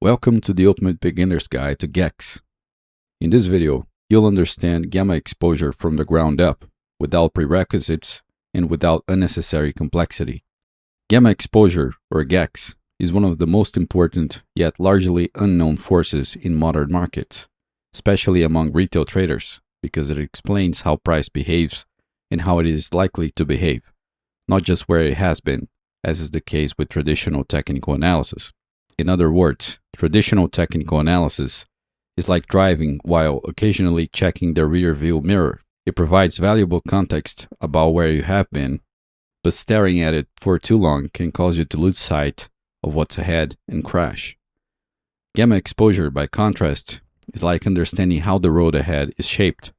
Welcome to the Ultimate Beginner's Guide to GEX. In this video, you'll understand gamma exposure from the ground up, without prerequisites and without unnecessary complexity. Gamma exposure, or GEX, is one of the most important yet largely unknown forces in modern markets, especially among retail traders, because it explains how price behaves and how it is likely to behave, not just where it has been, as is the case with traditional technical analysis. In other words, traditional technical analysis is like driving while occasionally checking the rear view mirror. It provides valuable context about where you have been, but staring at it for too long can cause you to lose sight of what's ahead and crash. Gamma exposure, by contrast, is like understanding how the road ahead is shaped.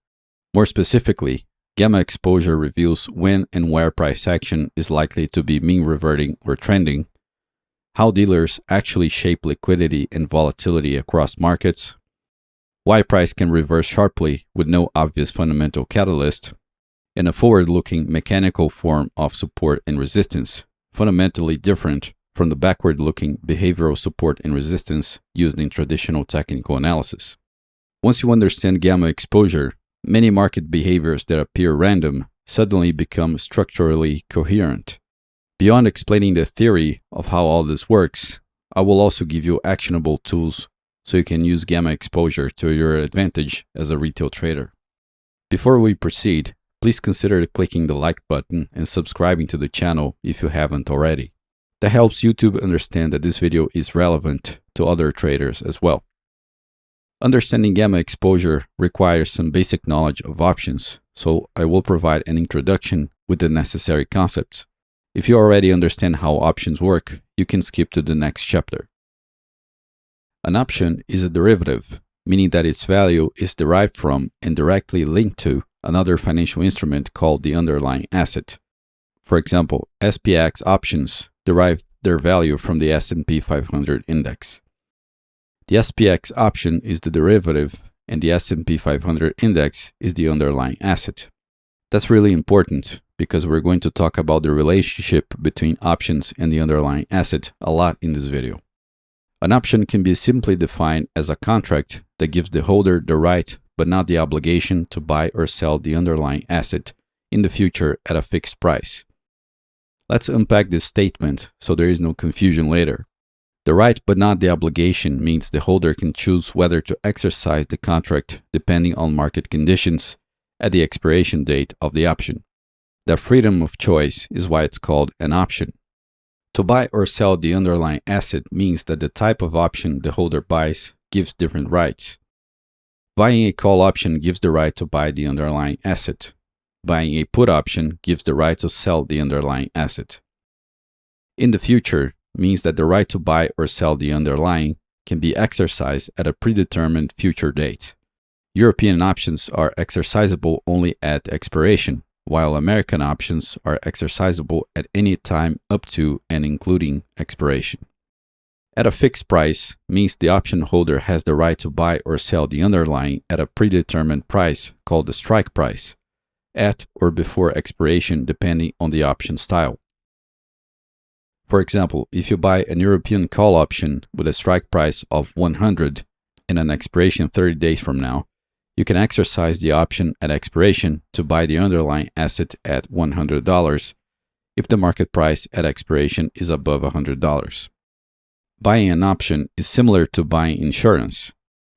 More specifically, gamma exposure reveals when and where price action is likely to be mean reverting or trending, how dealers actually shape liquidity and volatility across markets, why price can reverse sharply with no obvious fundamental catalyst, and a forward-looking mechanical form of support and resistance, fundamentally different from the backward-looking behavioral support and resistance used in traditional technical analysis. Once you understand gamma exposure, many market behaviors that appear random suddenly become structurally coherent. Beyond explaining the theory of how all this works, I will also give you actionable tools so you can use gamma exposure to your advantage as a retail trader. Before we proceed, please consider clicking the like button and subscribing to the channel if you haven't already. That helps YouTube understand that this video is relevant to other traders as well. Understanding gamma exposure requires some basic knowledge of options, so I will provide an introduction with the necessary concepts. If you already understand how options work, you can skip to the next chapter. An option is a derivative, meaning that its value is derived from and directly linked to another financial instrument called the underlying asset. For example, SPX options derive their value from the S&P 500 index. The SPX option is the derivative, and the S&P 500 index is the underlying asset. That's really important because we're going to talk about the relationship between options and the underlying asset a lot in this video. An option can be simply defined as a contract that gives the holder the right but not the obligation to buy or sell the underlying asset in the future at a fixed price. Let's unpack this statement so there is no confusion later. The right but not the obligation means the holder can choose whether to exercise the contract depending on market conditions at the expiration date of the option. That freedom of choice is why it's called an option. To buy or sell the underlying asset means that the type of option the holder buys gives different rights. Buying a call option gives the right to buy the underlying asset. Buying a put option gives the right to sell the underlying asset. In the future means that the right to buy or sell the underlying can be exercised at a predetermined future date. European options are exercisable only at expiration, while American options are exercisable at any time up to and including expiration. At a fixed price means the option holder has the right to buy or sell the underlying at a predetermined price called the strike price, at or before expiration depending on the option style. For example, if you buy an European call option with a strike price of 100 and an expiration 30 days from now, you can exercise the option at expiration to buy the underlying asset at $100 if the market price at expiration is above $100. Buying an option is similar to buying insurance.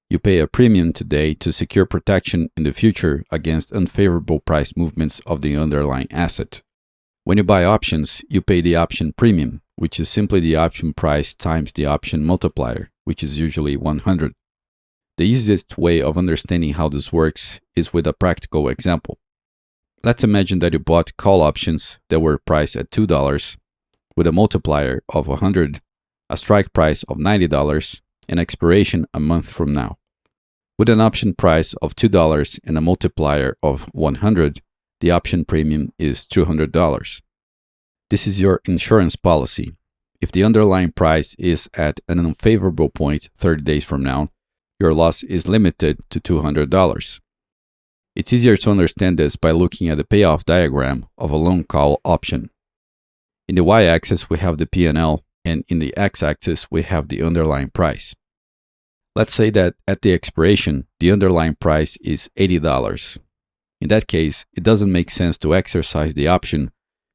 You pay a premium today to secure protection in the future against unfavorable price movements of the underlying asset. When you buy options, you pay the option premium, which is simply the option price times the option multiplier, which is usually 100. The easiest way of understanding how this works is with a practical example. Let's imagine that you bought call options that were priced at $2 with a multiplier of 100, a strike price of $90, and expiration a month from now. With an option price of $2 and a multiplier of 100, the option premium is $200. This is your insurance policy. If the underlying price is at an unfavorable point 30 days from now, your loss is limited to $200. It's easier to understand this by looking at the payoff diagram of a long call option. In the y-axis we have the P&L, and in the x-axis we have the underlying price. Let's say that at the expiration, the underlying price is $80. In that case, it doesn't make sense to exercise the option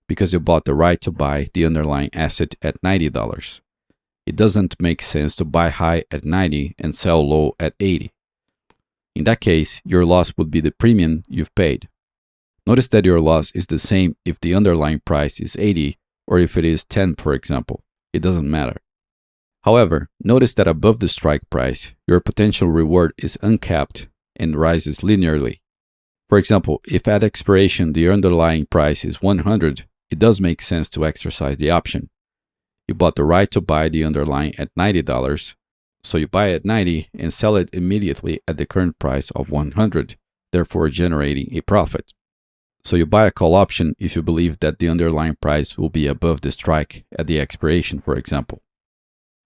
because you bought the right to buy the underlying asset at $90. It doesn't make sense to buy high at 90 and sell low at 80. In that case, your loss would be the premium you've paid. Notice that your loss is the same if the underlying price is 80 or if it is 10, for example. It doesn't matter. However, notice that above the strike price, your potential reward is uncapped and rises linearly. For example, if at expiration the underlying price is 100, it does make sense to exercise the option. You bought the right to buy the underlying at $90, so you buy at 90 and sell it immediately at the current price of 100, therefore generating a profit. So you buy a call option if you believe that the underlying price will be above the strike at the expiration, for example.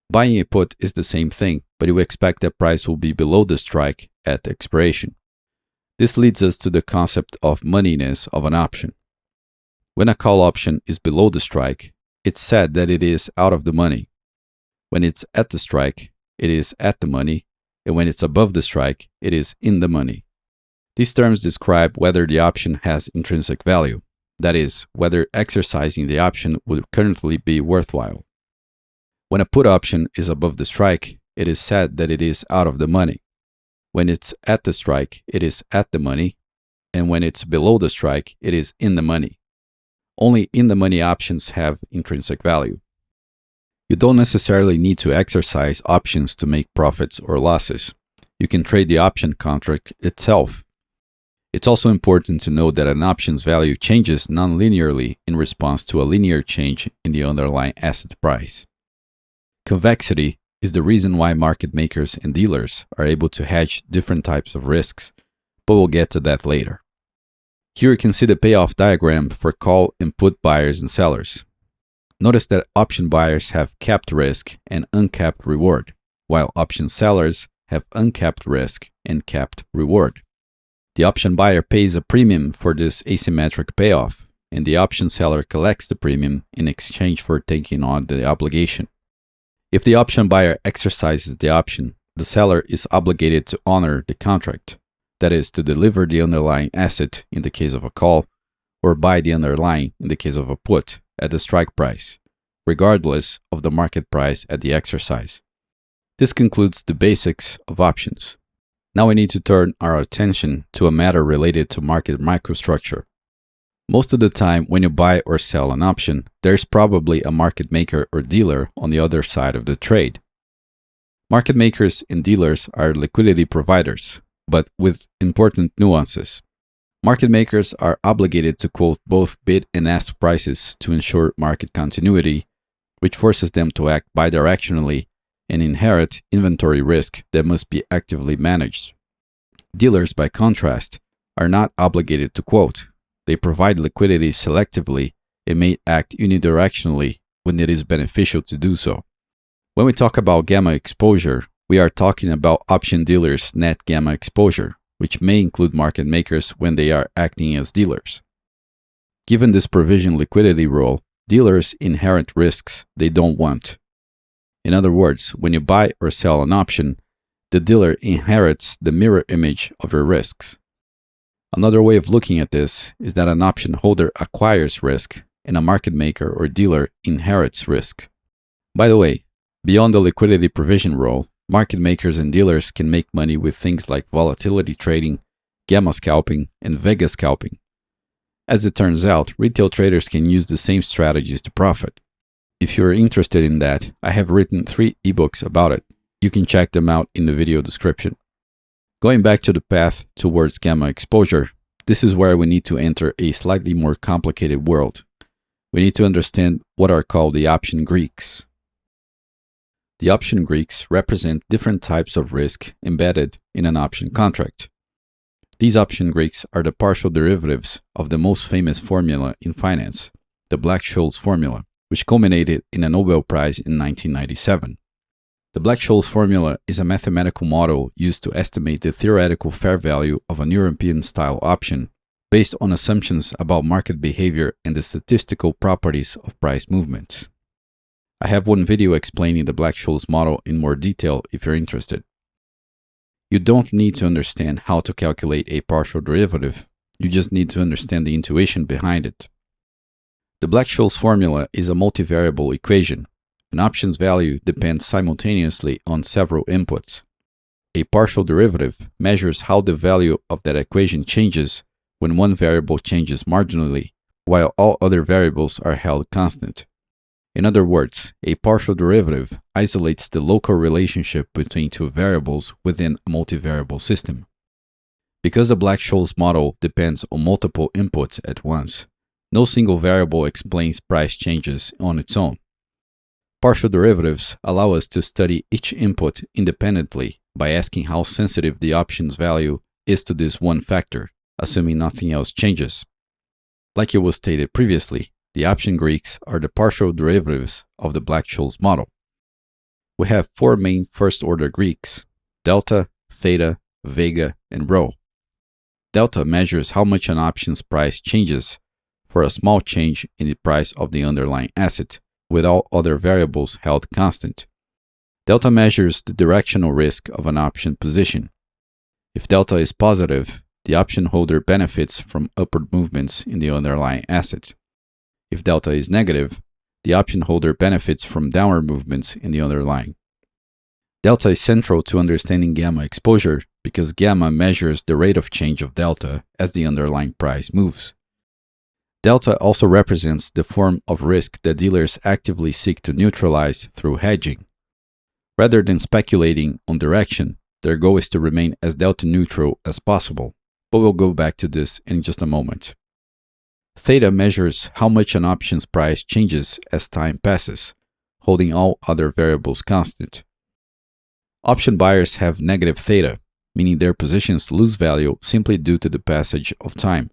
Buying a put is the same thing, but you expect that price will be below the strike at the expiration. This leads us to the concept of moneyness of an option. When a call option is below the strike, it's said that it is out of the money. When it's at the strike, it is at the money, and when it's above the strike, it is in the money. These terms describe whether the option has intrinsic value, that is, whether exercising the option would currently be worthwhile. When a put option is above the strike, it is said that it is out of the money. When it's at the strike, it is at the money, and when it's below the strike, it is in the money. Only in-the-money options have intrinsic value. You don't necessarily need to exercise options to make profits or losses. You can trade the option contract itself. It's also important to note that an option's value changes non-linearly in response to a linear change in the underlying asset price. Convexity is the reason why market makers and dealers are able to hedge different types of risks, but we'll get to that later. Here you can see the payoff diagram for call and put buyers and sellers. Notice that option buyers have capped risk and uncapped reward, while option sellers have uncapped risk and capped reward. The option buyer pays a premium for this asymmetric payoff, and the option seller collects the premium in exchange for taking on the obligation. If the option buyer exercises the option, the seller is obligated to honor the contract, that is, to deliver the underlying asset in the case of a call, or buy the underlying in the case of a put at the strike price, regardless of the market price at the exercise. This concludes the basics of options. Now we need to turn our attention to a matter related to market microstructure. Most of the time, when you buy or sell an option, there's probably a market maker or dealer on the other side of the trade. Market makers and dealers are liquidity providers, but with important nuances. Market makers are obligated to quote both bid and ask prices to ensure market continuity, which forces them to act bidirectionally and inherit inventory risk that must be actively managed. Dealers, by contrast, are not obligated to quote. They provide liquidity selectively and may act unidirectionally when it is beneficial to do so. When we talk about gamma exposure, we are talking about option dealers' net gamma exposure, which may include market makers when they are acting as dealers. Given this provision liquidity role, dealers inherit risks they don't want. In other words, when you buy or sell an option, the dealer inherits the mirror image of your risks. Another way of looking at this is that an option holder acquires risk and a market maker or dealer inherits risk. By the way, beyond the liquidity provision role, market makers and dealers can make money with things like volatility trading, gamma scalping, and vega scalping. As it turns out, retail traders can use the same strategies to profit. If you're interested in that, I have written 3 ebooks about it. You can check them out in the video description. Going back to the path towards gamma exposure, this is where we need to enter a slightly more complicated world. We need to understand what are called the option Greeks. The option Greeks represent different types of risk embedded in an option contract. These option Greeks are the partial derivatives of the most famous formula in finance, the Black-Scholes formula, which culminated in a Nobel Prize in 1997. The Black-Scholes formula is a mathematical model used to estimate the theoretical fair value of an European-style option based on assumptions about market behavior and the statistical properties of price movements. I have one video explaining the Black-Scholes model in more detail if you're interested. You don't need to understand how to calculate a partial derivative, you just need to understand the intuition behind it. The Black-Scholes formula is a multivariable equation. An option's value depends simultaneously on several inputs. A partial derivative measures how the value of that equation changes when one variable changes marginally, while all other variables are held constant. In other words, a partial derivative isolates the local relationship between two variables within a multivariable system. Because the Black-Scholes model depends on multiple inputs at once, no single variable explains price changes on its own. Partial derivatives allow us to study each input independently by asking how sensitive the option's value is to this one factor, assuming nothing else changes. Like it was stated previously, the option Greeks are the partial derivatives of the Black-Scholes model. We have four main first-order Greeks: delta, theta, vega, and rho. Delta measures how much an option's price changes for a small change in the price of the underlying asset, with all other variables held constant. Delta measures the directional risk of an option position. If delta is positive, the option holder benefits from upward movements in the underlying asset. If delta is negative, the option holder benefits from downward movements in the underlying. Delta is central to understanding gamma exposure because gamma measures the rate of change of delta as the underlying price moves. Delta also represents the form of risk that dealers actively seek to neutralize through hedging. Rather than speculating on direction, their goal is to remain as delta neutral as possible, but we'll go back to this in just a moment. Theta measures how much an option's price changes as time passes, holding all other variables constant. Option buyers have negative theta, meaning their positions lose value simply due to the passage of time.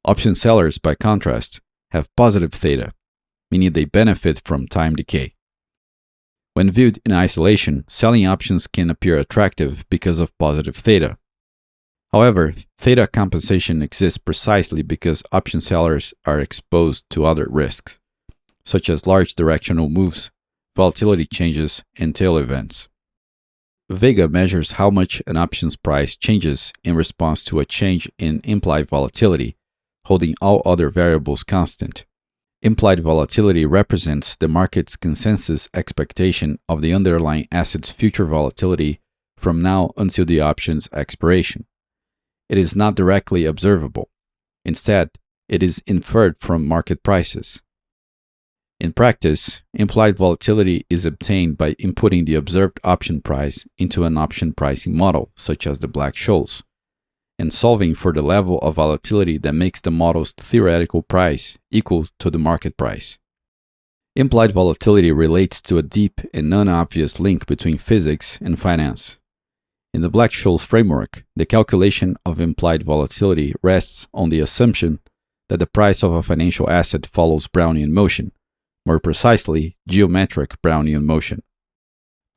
Option sellers, by contrast, have positive theta, meaning they benefit from time decay. When viewed in isolation, selling options can appear attractive because of positive theta. However, theta compensation exists precisely because option sellers are exposed to other risks, such as large directional moves, volatility changes, and tail events. Vega measures how much an option's price changes in response to a change in implied volatility, holding all other variables constant. Implied volatility represents the market's consensus expectation of the underlying asset's future volatility from now until the option's expiration. It is not directly observable. Instead, it is inferred from market prices. In practice, implied volatility is obtained by inputting the observed option price into an option pricing model, such as the Black-Scholes, and solving for the level of volatility that makes the model's theoretical price equal to the market price. Implied volatility relates to a deep and non-obvious link between physics and finance. In the Black-Scholes framework, the calculation of implied volatility rests on the assumption that the price of a financial asset follows Brownian motion, more precisely, geometric Brownian motion.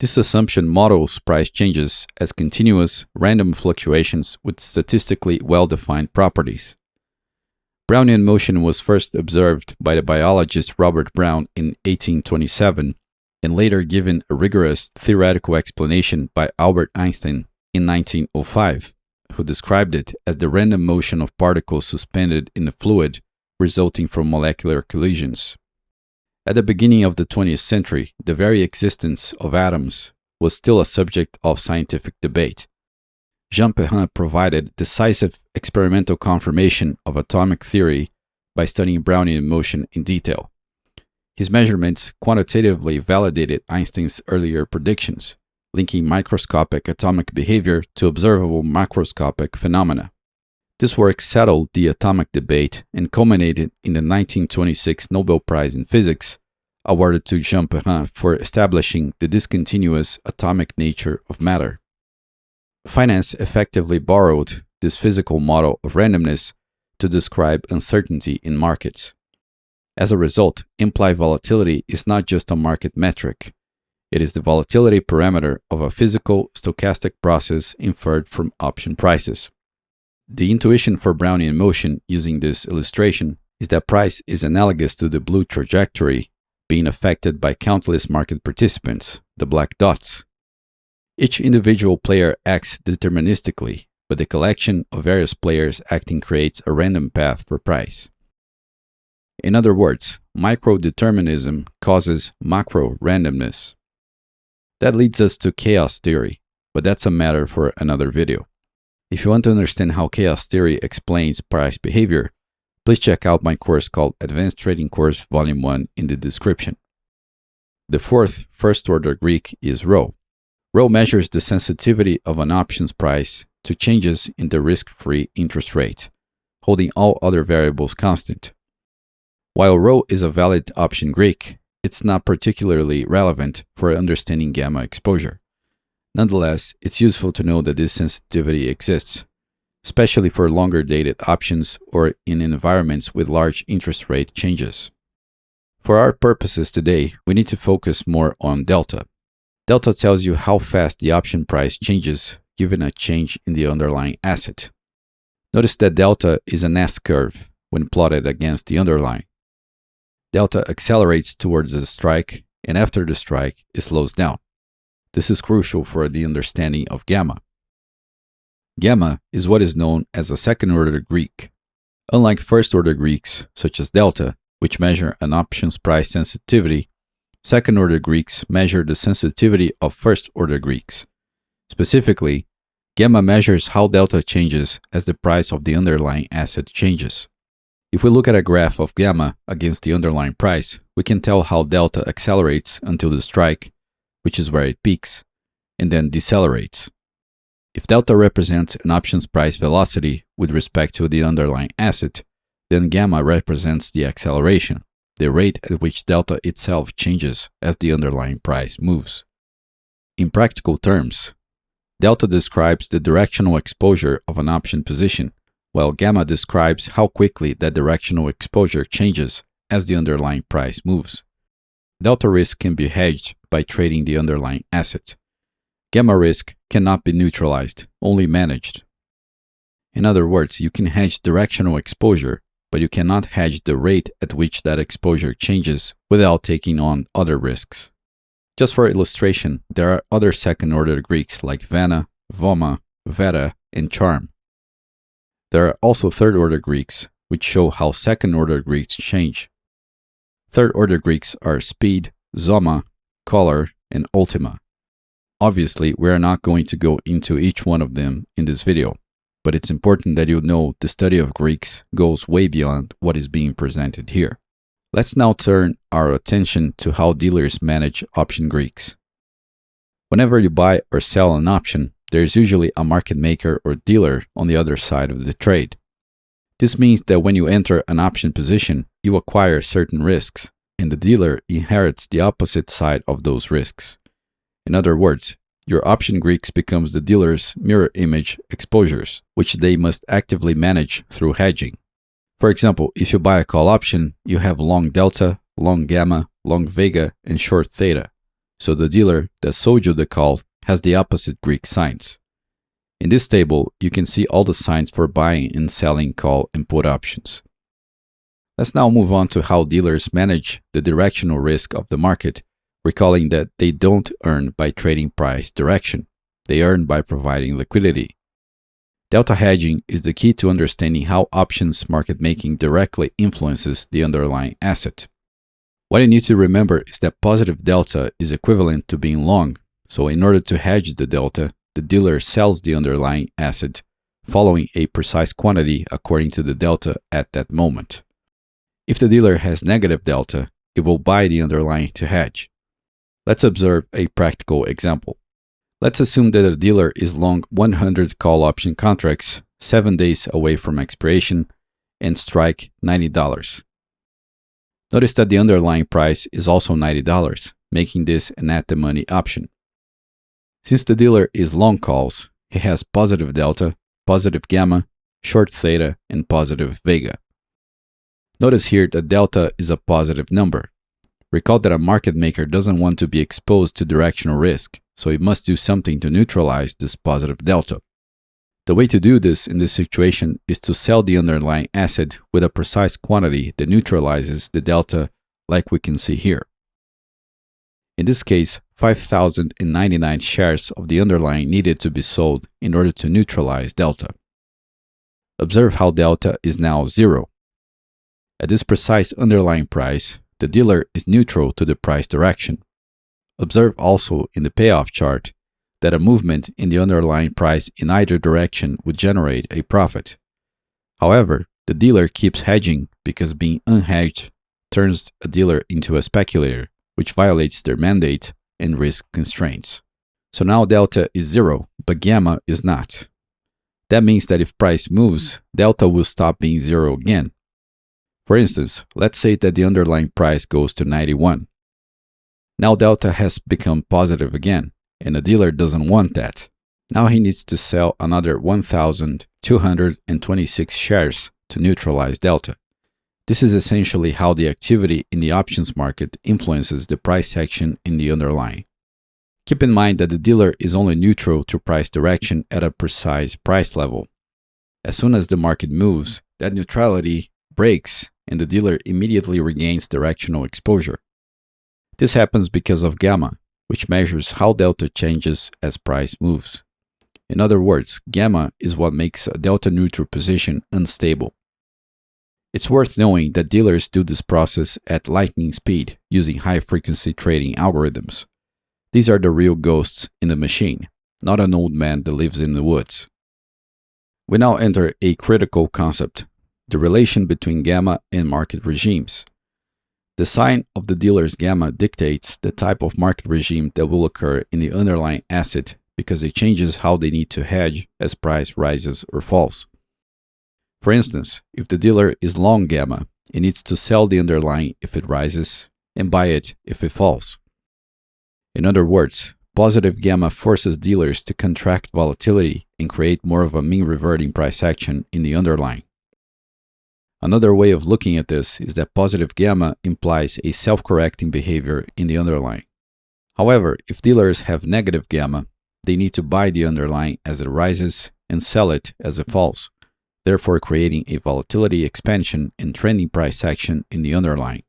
This assumption models price changes as continuous, random fluctuations with statistically well-defined properties. Brownian motion was first observed by the biologist Robert Brown in 1827 and later given a rigorous theoretical explanation by Albert Einstein in 1905, who described it as the random motion of particles suspended in a fluid resulting from molecular collisions. At the beginning of the 20th century, the very existence of atoms was still a subject of scientific debate. Jean Perrin provided decisive experimental confirmation of atomic theory by studying Brownian motion in detail. His measurements quantitatively validated Einstein's earlier predictions, linking microscopic atomic behavior to observable macroscopic phenomena. This work settled the atomic debate and culminated in the 1926 Nobel Prize in Physics, awarded to Jean Perrin for establishing the discontinuous atomic nature of matter. Finance effectively borrowed this physical model of randomness to describe uncertainty in markets. As a result, implied volatility is not just a market metric. It is the volatility parameter of a physical, stochastic process inferred from option prices. The intuition for Brownian motion using this illustration is that price is analogous to the blue trajectory being affected by countless market participants, the black dots. Each individual player acts deterministically, but the collection of various players acting creates a random path for price. In other words, micro-determinism causes macro-randomness. That leads us to chaos theory, but that's a matter for another video. If you want to understand how chaos theory explains price behavior, please check out my course called Advanced Trading Course Volume 1 in the description. The fourth first-order Greek is ρ. ρ measures the sensitivity of an options price to changes in the risk-free interest rate, holding all other variables constant. While ρ is a valid option Greek, it's not particularly relevant for understanding gamma exposure. Nonetheless, it's useful to know that this sensitivity exists, especially for longer-dated options or in environments with large interest rate changes. For our purposes today, we need to focus more on delta. Delta tells you how fast the option price changes given a change in the underlying asset. Notice that delta is an S-curve when plotted against the underlying. Delta accelerates towards the strike, and after the strike, it slows down. This is crucial for the understanding of gamma. Gamma is what is known as a second-order Greek. Unlike first-order Greeks, such as delta, which measure an options price sensitivity, second-order Greeks measure the sensitivity of first-order Greeks. Specifically, gamma measures how delta changes as the price of the underlying asset changes. If we look at a graph of gamma against the underlying price, we can tell how delta accelerates until the strike, which is where it peaks, and then decelerates. If delta represents an options price velocity with respect to the underlying asset, then gamma represents the acceleration, the rate at which delta itself changes as the underlying price moves. In practical terms, delta describes the directional exposure of an option position, while gamma describes how quickly that directional exposure changes as the underlying price moves. Delta risk can be hedged by trading the underlying asset. Gamma risk cannot be neutralized, only managed. In other words, you can hedge directional exposure, but you cannot hedge the rate at which that exposure changes without taking on other risks. Just for illustration, there are other second-order Greeks like Vana, Voma, Veta, and Charm. There are also third-order Greeks, which show how second-order Greeks change. Third-order Greeks are Speed, Zoma, Color, and Ultima. Obviously, we are not going to go into each one of them in this video, but it's important that you know the study of Greeks goes way beyond what is being presented here. Let's now turn our attention to how dealers manage option Greeks. Whenever you buy or sell an option, there is usually a market maker or dealer on the other side of the trade. This means that when you enter an option position, you acquire certain risks, and the dealer inherits the opposite side of those risks. In other words, your option Greeks becomes the dealer's mirror image exposures, which they must actively manage through hedging. For example, if you buy a call option, you have long delta, long gamma, long vega, and short theta. So the dealer that sold you the call has the opposite Greek signs. In this table, you can see all the signs for buying and selling call and put options. Let's now move on to how dealers manage the directional risk of the market, recalling that they don't earn by trading price direction. They earn by providing liquidity. Delta hedging is the key to understanding how options market making directly influences the underlying asset. What you need to remember is that positive delta is equivalent to being long, so in order to hedge the delta, the dealer sells the underlying asset, following a precise quantity according to the delta at that moment. If the dealer has negative delta, it will buy the underlying to hedge. Let's observe a practical example. Let's assume that a dealer is long 100 call option contracts 7 days away from expiration and strike $90. Notice that the underlying price is also $90, making this an at-the-money option. Since the dealer is long calls, he has positive delta, positive gamma, short theta, and positive vega. Notice here that delta is a positive number. Recall that a market maker doesn't want to be exposed to directional risk, so he must do something to neutralize this positive delta. The way to do this in this situation is to sell the underlying asset with a precise quantity that neutralizes the delta like we can see here. In this case, 5,099 shares of the underlying needed to be sold in order to neutralize delta. Observe how delta is now 0. At this precise underlying price, the dealer is neutral to the price direction. Observe also in the payoff chart that a movement in the underlying price in either direction would generate a profit. However, the dealer keeps hedging because being unhedged turns a dealer into a speculator, which violates their mandate and risk constraints. So now delta is 0, but gamma is not. That means that if price moves, delta will stop being 0 again. For instance, let's say that the underlying price goes to 91. Now delta has become positive again, and the dealer doesn't want that. Now he needs to sell another 1,226 shares to neutralize delta. This is essentially how the activity in the options market influences the price action in the underlying. Keep in mind that the dealer is only neutral to price direction at a precise price level. As soon as the market moves, that neutrality breaks and the dealer immediately regains directional exposure. This happens because of gamma, which measures how delta changes as price moves. In other words, gamma is what makes a delta neutral position unstable. It's worth knowing that dealers do this process at lightning speed using high-frequency trading algorithms. These are the real ghosts in the machine, not an old man that lives in the woods. We now enter a critical concept, the relation between gamma and market regimes. The sign of the dealer's gamma dictates the type of market regime that will occur in the underlying asset because it changes how they need to hedge as price rises or falls. For instance, if the dealer is long gamma, it needs to sell the underlying if it rises and buy it if it falls. In other words, positive gamma forces dealers to contract volatility and create more of a mean reverting price action in the underlying. Another way of looking at this is that positive gamma implies a self-correcting behavior in the underlying. However, if dealers have negative gamma, they need to buy the underlying as it rises and sell it as it falls, therefore creating a volatility expansion and trending price action in the underlying.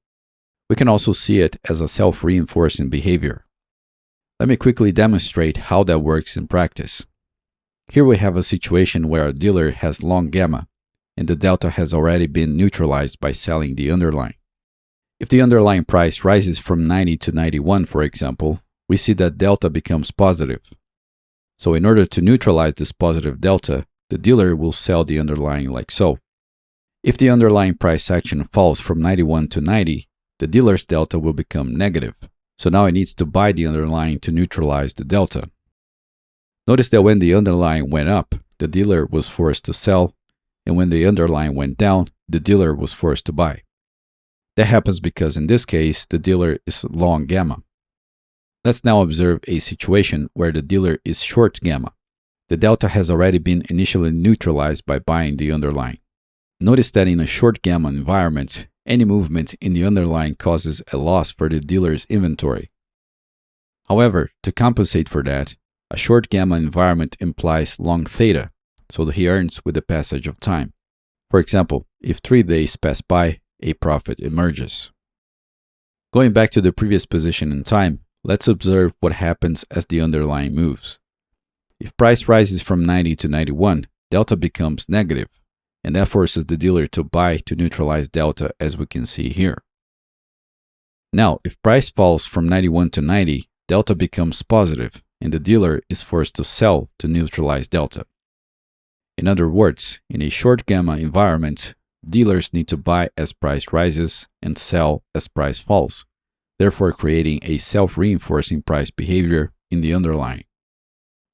We can also see it as a self-reinforcing behavior. Let me quickly demonstrate how that works in practice. Here we have a situation where a dealer has long gamma, and the delta has already been neutralized by selling the underlying. If the underlying price rises from 90 to 91, for example, we see that delta becomes positive. So in order to neutralize this positive delta, the dealer will sell the underlying like so. If the underlying price action falls from 91 to 90, the dealer's delta will become negative. So now it needs to buy the underlying to neutralize the delta. Notice that when the underlying went up, the dealer was forced to sell, and when the underlying went down, the dealer was forced to buy. That happens because in this case, the dealer is long gamma. Let's now observe a situation where the dealer is short gamma. The delta has already been initially neutralized by buying the underlying. Notice that in a short gamma environment, any movement in the underlying causes a loss for the dealer's inventory. However, to compensate for that, a short gamma environment implies long theta, so that he earns with the passage of time. For example, if 3 days pass by, a profit emerges. Going back to the previous position in time, let's observe what happens as the underlying moves. If price rises from 90 to 91, delta becomes negative, and that forces the dealer to buy to neutralize delta, as we can see here. Now, if price falls from 91 to 90, delta becomes positive, and the dealer is forced to sell to neutralize delta. In other words, in a short gamma environment, dealers need to buy as price rises and sell as price falls, therefore creating a self-reinforcing price behavior in the underlying.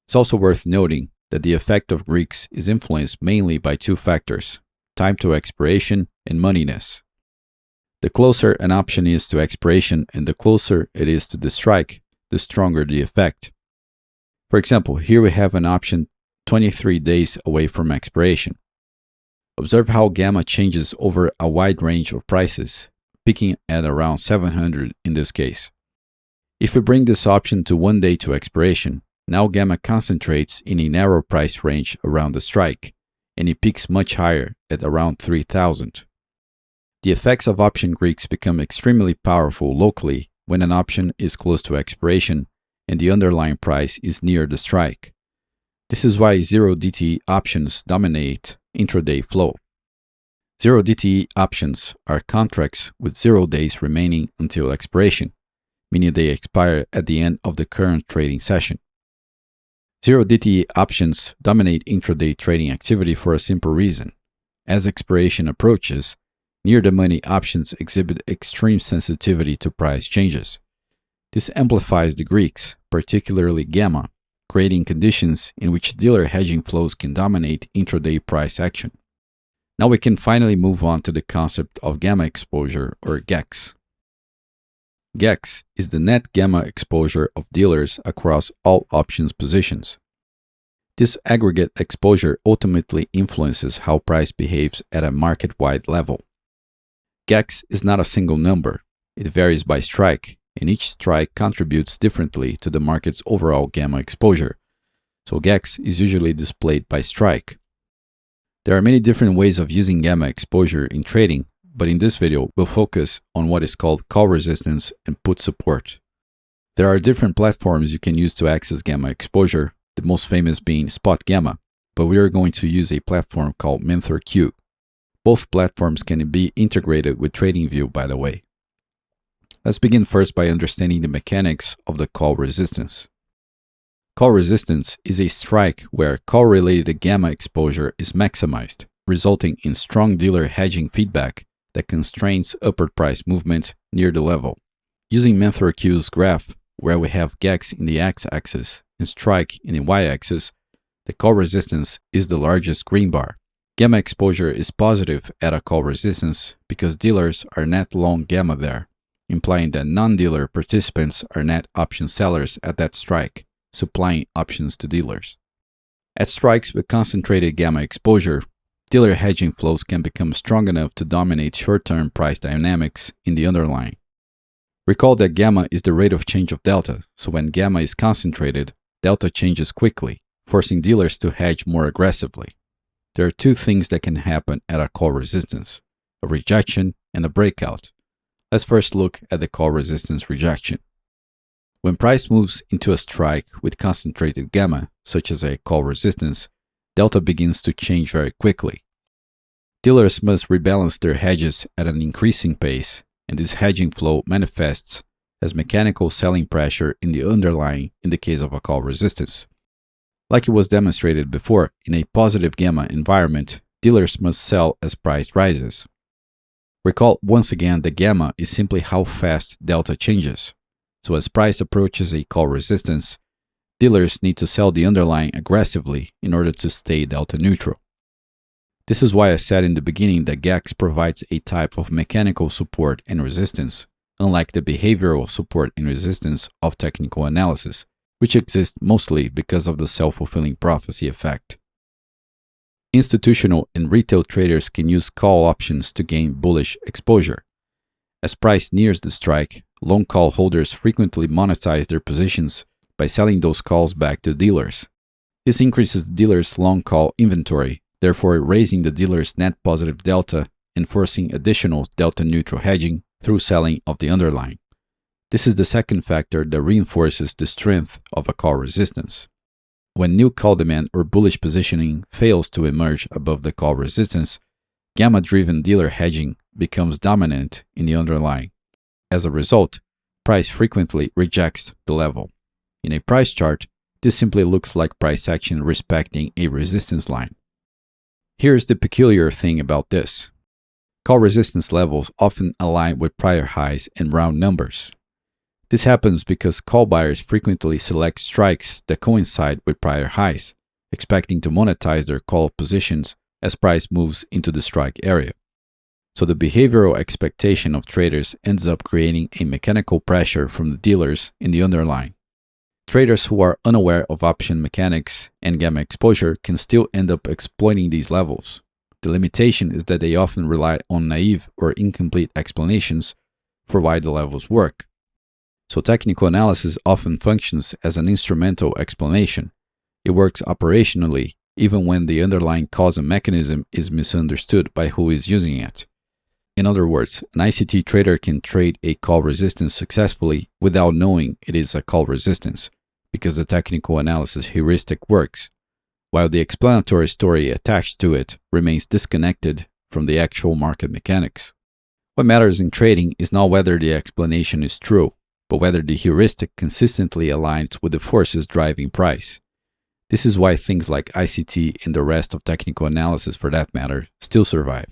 It's also worth noting that the effect of GEX is influenced mainly by 2 factors, time to expiration and moneyness. The closer an option is to expiration and the closer it is to the strike, the stronger the effect. For example, here we have an option 23 days away from expiration. Observe how gamma changes over a wide range of prices, peaking at around 700 in this case. If we bring this option to 1 day to expiration, now gamma concentrates in a narrow price range around the strike, and it peaks much higher at around 3,000. The effects of option GEX become extremely powerful locally when an option is close to expiration and the underlying price is near the strike. This is why 0 DTE options dominate intraday flow. 0 DTE options are contracts with 0 days remaining until expiration, meaning they expire at the end of the current trading session. 0 DTE options dominate intraday trading activity for a simple reason. As expiration approaches, near-the-money options exhibit extreme sensitivity to price changes. This amplifies the Greeks, particularly gamma, creating conditions in which dealer hedging flows can dominate intraday price action. Now we can finally move on to the concept of gamma exposure, or GEX. GEX is the net gamma exposure of dealers across all options positions. This aggregate exposure ultimately influences how price behaves at a market-wide level. GEX is not a single number. It varies by strike, and each strike contributes differently to the market's overall gamma exposure. So GEX is usually displayed by strike. There are many different ways of using gamma exposure in trading, but in this video, we'll focus on what is called call resistance and put support. There are different platforms you can use to access gamma exposure, the most famous being Spot Gamma, but we are going to use a platform called MentorQ. Both platforms can be integrated with TradingView, by the way. Let's begin first by understanding the mechanics of the call resistance. Call resistance is a strike where call-related gamma exposure is maximized, resulting in strong dealer hedging feedback that constrains upward price movement near the level. Using MentorQ's graph, where we have GEX in the x-axis and strike in the y-axis, the call resistance is the largest green bar. Gamma exposure is positive at a call resistance because dealers are net long gamma there, implying that non-dealer participants are net option sellers at that strike, supplying options to dealers. At strikes with concentrated gamma exposure, dealer hedging flows can become strong enough to dominate short-term price dynamics in the underlying. Recall that gamma is the rate of change of delta, so when gamma is concentrated, delta changes quickly, forcing dealers to hedge more aggressively. There are two things that can happen at a call resistance: a rejection and a breakout. Let's first look at the call resistance rejection. When price moves into a strike with concentrated gamma, such as a call resistance, delta begins to change very quickly. Dealers must rebalance their hedges at an increasing pace, and this hedging flow manifests as mechanical selling pressure in the underlying in the case of a call resistance. Like it was demonstrated before, in a positive gamma environment, dealers must sell as price rises. Recall once again that gamma is simply how fast delta changes. So as price approaches a call resistance, dealers need to sell the underlying aggressively in order to stay delta neutral. This is why I said in the beginning that GEX provides a type of mechanical support and resistance, unlike the behavioral support and resistance of technical analysis, which exist mostly because of the self-fulfilling prophecy effect. Institutional and retail traders can use call options to gain bullish exposure. As price nears the strike, long call holders frequently monetize their positions by selling those calls back to dealers. This increases the dealer's long call inventory, therefore raising the dealer's net positive delta and forcing additional delta neutral hedging through selling of the underlying. This is the second factor that reinforces the strength of a call resistance. When new call demand or bullish positioning fails to emerge above the call resistance, gamma-driven dealer hedging becomes dominant in the underlying. As a result, price frequently rejects the level. In a price chart, this simply looks like price action respecting a resistance line. Here's the peculiar thing about this. Call resistance levels often align with prior highs and round numbers. This happens because call buyers frequently select strikes that coincide with prior highs, expecting to monetize their call positions as price moves into the strike area. So the behavioral expectation of traders ends up creating a mechanical pressure from the dealers in the underlying. Traders who are unaware of option mechanics and gamma exposure can still end up exploiting these levels. The limitation is that they often rely on naive or incomplete explanations for why the levels work. So technical analysis often functions as an instrumental explanation. It works operationally even when the underlying causal mechanism is misunderstood by who is using it. In other words, an ICT trader can trade a call resistance successfully without knowing it is a call resistance, because the technical analysis heuristic works, while the explanatory story attached to it remains disconnected from the actual market mechanics. What matters in trading is not whether the explanation is true, but whether the heuristic consistently aligns with the forces driving price. This is why things like ICT and the rest of technical analysis, for that matter, still survive.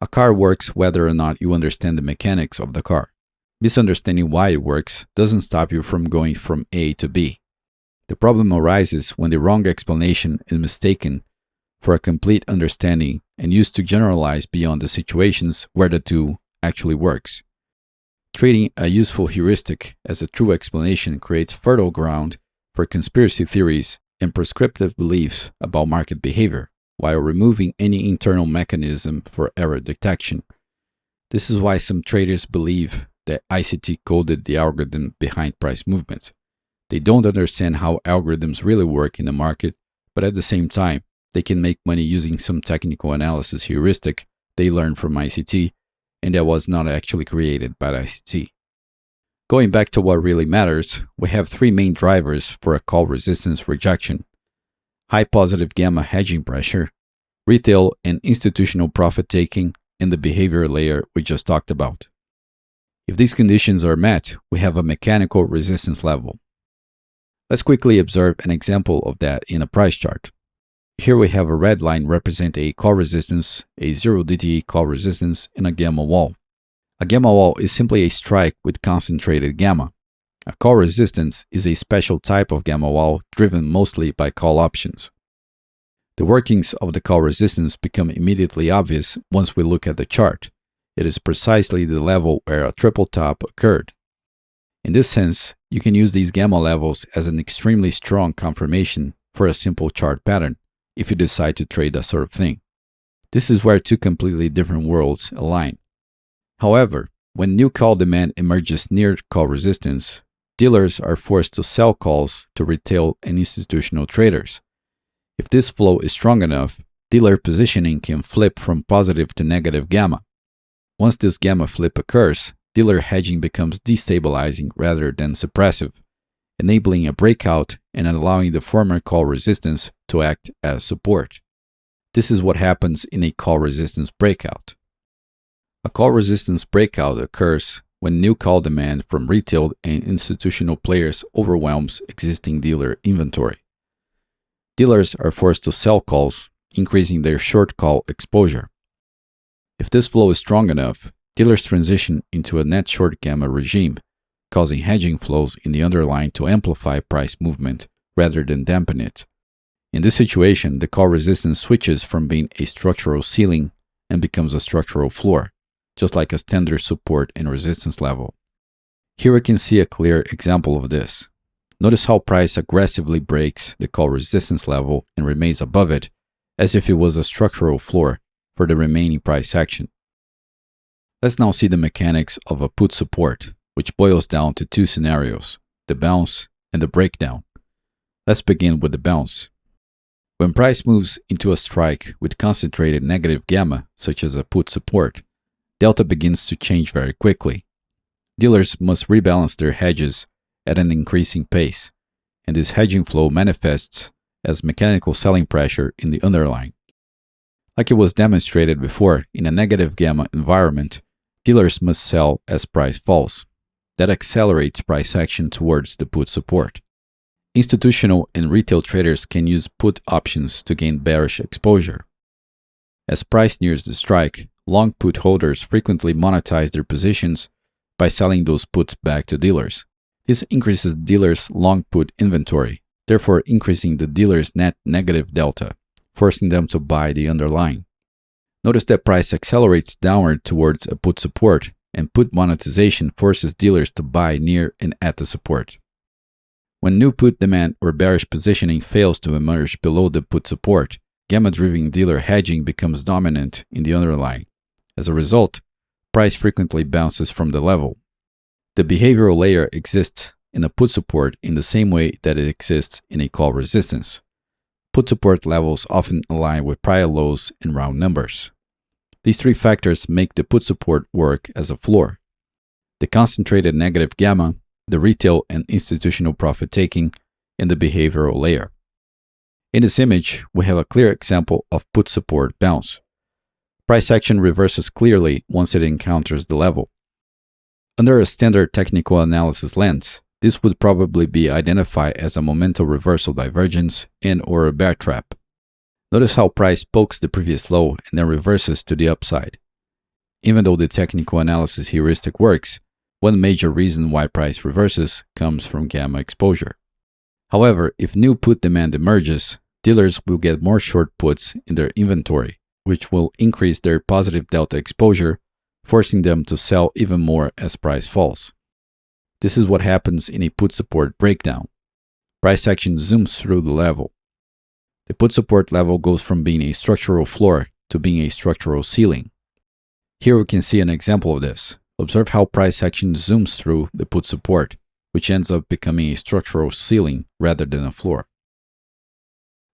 A car works whether or not you understand the mechanics of the car. Misunderstanding why it works doesn't stop you from going from A to B. The problem arises when the wrong explanation is mistaken for a complete understanding and used to generalize beyond the situations where the two actually works. Treating a useful heuristic as a true explanation creates fertile ground for conspiracy theories and prescriptive beliefs about market behavior, while removing any internal mechanism for error detection. This is why some traders believe that ICT coded the algorithm behind price movements. They don't understand how algorithms really work in the market, but at the same time, they can make money using some technical analysis heuristic they learned from ICT, and that was not actually created by ICT. Going back to what really matters, we have three main drivers for a call resistance rejection: high positive gamma hedging pressure, retail and institutional profit taking, and the behavior layer we just talked about. If these conditions are met, we have a mechanical resistance level. Let's quickly observe an example of that in a price chart. Here we have a red line represent a call resistance, a 0 DTE call resistance, and a gamma wall. A gamma wall is simply a strike with concentrated gamma. A call resistance is a special type of gamma wall driven mostly by call options. The workings of the call resistance become immediately obvious once we look at the chart. It is precisely the level where a triple top occurred. In this sense, you can use these gamma levels as an extremely strong confirmation for a simple chart pattern if you decide to trade that sort of thing. This is where two completely different worlds align. However, when new call demand emerges near call resistance, dealers are forced to sell calls to retail and institutional traders. If this flow is strong enough, dealer positioning can flip from positive to negative gamma. Once this gamma flip occurs, dealer hedging becomes destabilizing rather than suppressive, enabling a breakout and allowing the former call resistance to act as support. This is what happens in a call resistance breakout. A call resistance breakout occurs when new call demand from retail and institutional players overwhelms existing dealer inventory. Dealers are forced to sell calls, increasing their short call exposure. If this flow is strong enough, dealers transition into a net short gamma regime, causing hedging flows in the underlying to amplify price movement rather than dampen it. In this situation, the call resistance switches from being a structural ceiling and becomes a structural floor, just like a standard support and resistance level. Here we can see a clear example of this. Notice how price aggressively breaks the call resistance level and remains above it, as if it was a structural floor for the remaining price action. Let's now see the mechanics of a put support, which boils down to two scenarios: the bounce and the breakdown. Let's begin with the bounce. When price moves into a strike with concentrated negative gamma, such as a put support, delta begins to change very quickly. Dealers must rebalance their hedges at an increasing pace, and this hedging flow manifests as mechanical selling pressure in the underlying. Like it was demonstrated before, in a negative gamma environment, dealers must sell as price falls. That accelerates price action towards the put support. Institutional and retail traders can use put options to gain bearish exposure. As price nears the strike, long put holders frequently monetize their positions by selling those puts back to dealers. This increases dealers' long put inventory, therefore increasing the dealer's net negative delta, forcing them to buy the underlying. Notice that price accelerates downward towards a put support, and put monetization forces dealers to buy near and at the support. When new put demand or bearish positioning fails to emerge below the put support, gamma-driven dealer hedging becomes dominant in the underlying. As a result, price frequently bounces from the level. The behavioral layer exists in a put support in the same way that it exists in a call resistance. Put support levels often align with prior lows in round numbers. These three factors make the put support work as a floor: the concentrated negative gamma, the retail and institutional profit taking, and the behavioral layer. In this image, we have a clear example of put support bounce. Price action reverses clearly once it encounters the level. Under a standard technical analysis lens, this would probably be identified as a momentum reversal divergence and/or a bear trap. Notice how price pokes the previous low and then reverses to the upside. Even though the technical analysis heuristic works, one major reason why price reverses comes from gamma exposure. However, if new put demand emerges, dealers will get more short puts in their inventory, which will increase their positive delta exposure, forcing them to sell even more as price falls. This is what happens in a put support breakdown. Price action zooms through the level. The put support level goes from being a structural floor to being a structural ceiling. Here we can see an example of this. Observe how price action zooms through the put support, which ends up becoming a structural ceiling rather than a floor.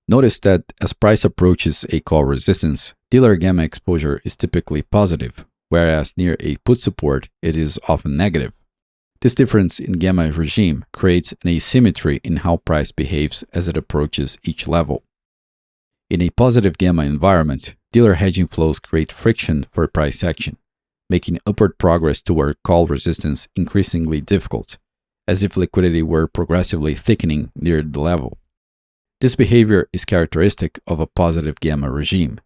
Notice that as price approaches a call resistance, dealer gamma exposure is typically positive, whereas near a put support, it is often negative. This difference in gamma regime creates an asymmetry in how price behaves as it approaches each level. In a positive gamma environment, dealer hedging flows create friction for price action, making upward progress toward call resistance increasingly difficult, as if liquidity were progressively thickening near the level. This behavior is characteristic of a positive gamma regime.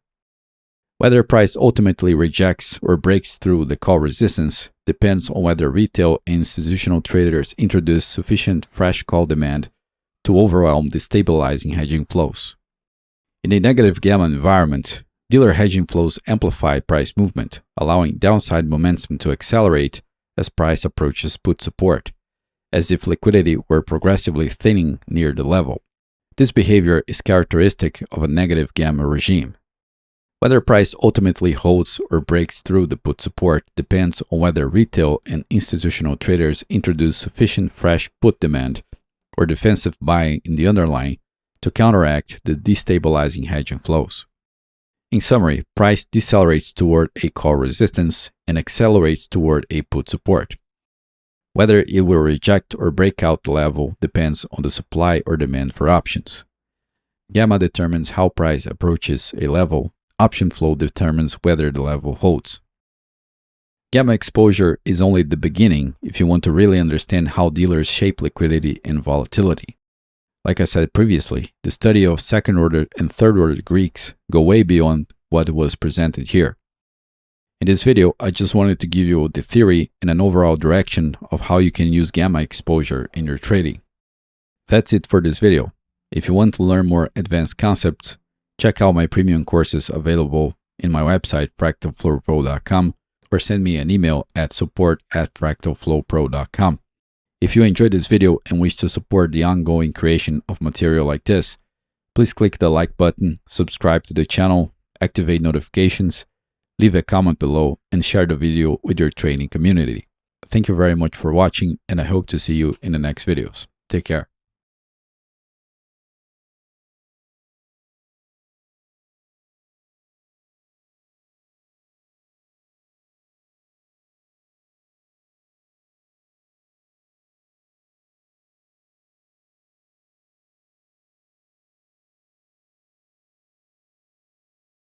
Whether price ultimately rejects or breaks through the call resistance depends on whether retail and institutional traders introduce sufficient fresh call demand to overwhelm the stabilizing hedging flows. In a negative gamma environment, dealer hedging flows amplify price movement, allowing downside momentum to accelerate as price approaches put support, as if liquidity were progressively thinning near the level. This behavior is characteristic of a negative gamma regime. Whether price ultimately holds or breaks through the put support depends on whether retail and institutional traders introduce sufficient fresh put demand or defensive buying in the underlying to counteract the destabilizing hedging flows. In summary, price decelerates toward a call resistance and accelerates toward a put support. Whether it will reject or break out the level depends on the supply or demand for options. Gamma determines how price approaches a level. Option flow determines whether the level holds. Gamma exposure is only the beginning if you want to really understand how dealers shape liquidity and volatility. Like I said previously, the study of second-order and third-order Greeks go way beyond what was presented here. In this video, I just wanted to give you the theory and an overall direction of how you can use gamma exposure in your trading. That's it for this video. If you want to learn more advanced concepts, check out my premium courses available in my website fractalflowpro.com or send me an email at support@fractalflowpro.com. If you enjoyed this video and wish to support the ongoing creation of material like this, please click the like button, subscribe to the channel, activate notifications, leave a comment below, and share the video with your trading community. Thank you very much for watching, and I hope to see you in the next videos. Take care.